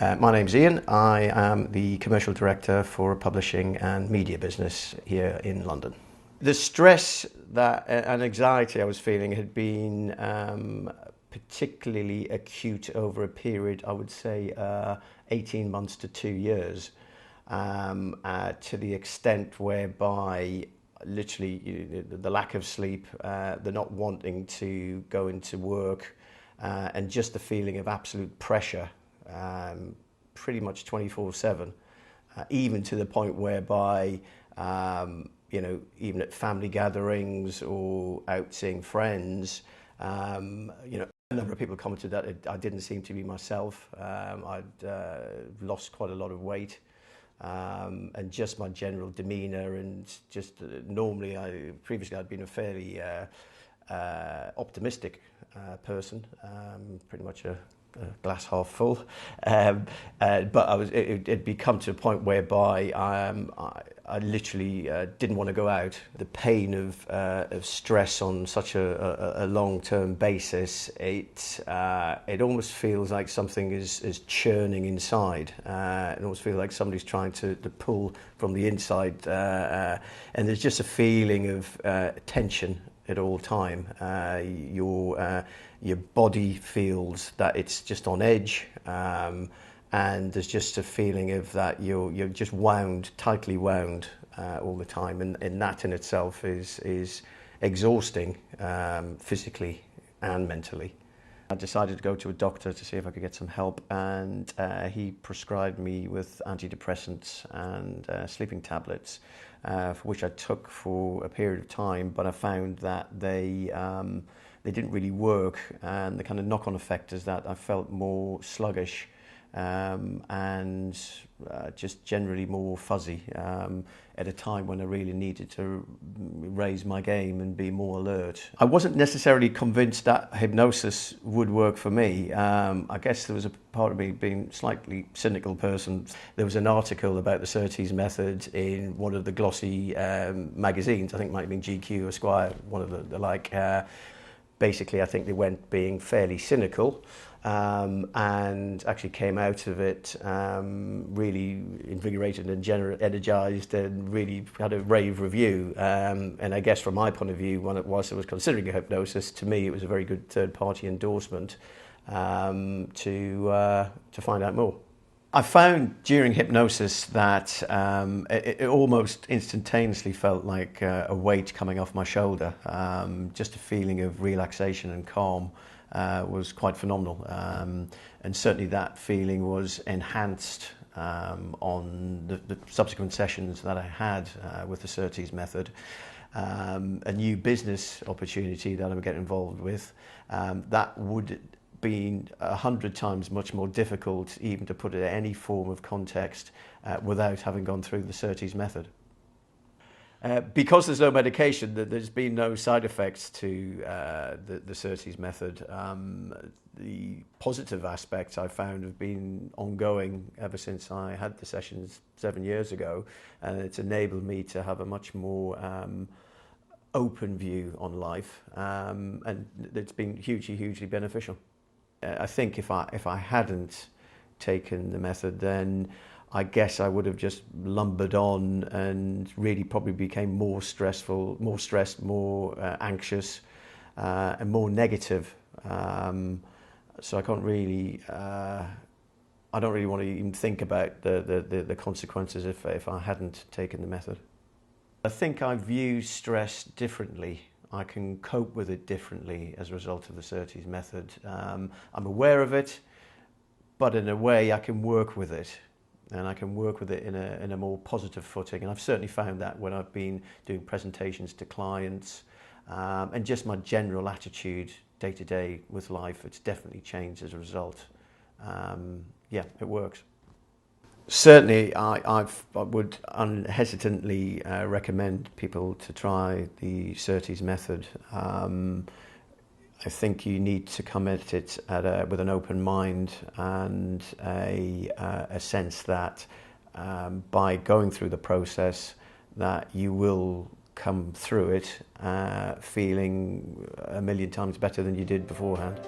My name's Ian. I am the commercial director for a publishing and media business here in London. The stress and anxiety I was feeling had been particularly acute over a period, I would say 18 months to 2 years, to the extent whereby literally the lack of sleep, the not wanting to go into work, and just the feeling of absolute pressure, pretty much 24/7, even to the point whereby even at family gatherings or out seeing friends, a number of people commented that I didn't seem to be myself. I'd lost quite a lot of weight, and just my general demeanour, and just previously I'd been a fairly optimistic person, pretty much a glass half full, but it'd become to a point whereby I literally didn't want to go out. The pain of stress on such a long-term basis, it almost feels like something is churning inside. It almost feels like somebody's trying to pull from the inside, and there's just a feeling of tension at all time. Your body feels that it's just on edge, and there's just a feeling of that you're just tightly wound all the time, and that in itself is exhausting, physically and mentally. I decided to go to a doctor to see if I could get some help, and he prescribed me with antidepressants and sleeping tablets, for which I took for a period of time, but I found that they didn't really work, and the kind of knock-on effect is that I felt more sluggish, and just generally more fuzzy, at a time when I really needed to raise my game and be more alert. I wasn't necessarily convinced that hypnosis would work for me. I guess there was a part of me being a slightly cynical person. There was an article about the Surtees method in one of the glossy magazines. I think it might have been GQ or Esquire, one of the like. Basically, I think they went being fairly cynical, and actually came out of it really invigorated and energised, and really had a rave review. And I guess from my point of view, when it was considering a hypnosis, to me it was a very good third-party endorsement to find out more. I found during hypnosis that it almost instantaneously felt like a weight coming off my shoulder. Just a feeling of relaxation and calm was quite phenomenal. And certainly that feeling was enhanced on the subsequent sessions that I had with the Surtees method. A new business opportunity that I'm getting involved with, that would been 100 times much more difficult even to put it in any form of context without having gone through the Surtees method. Because there's no medication, there's been no side effects to the Surtees method. The positive aspects I found have been ongoing ever since I had the sessions 7 years ago, and it's enabled me to have a much more open view on life, and it's been hugely beneficial. I think if I hadn't taken the method, then I guess I would have just lumbered on and really probably became more stressed, more anxious, and more negative. So I don't really want to even think about the consequences if I hadn't taken the method. I think I view stress differently. I can cope with it differently as a result of the Surtees method. I'm aware of it, but in a way I can work with it, and I can work with it in a more positive footing. And I've certainly found that when I've been doing presentations to clients, and just my general attitude day to day with life, it's definitely changed as a result. Yeah, it works. Certainly, I would unhesitantly recommend people to try the Surtees method. I think you need to come at it with an open mind, and a sense that by going through the process, that you will come through it feeling a million times better than you did beforehand.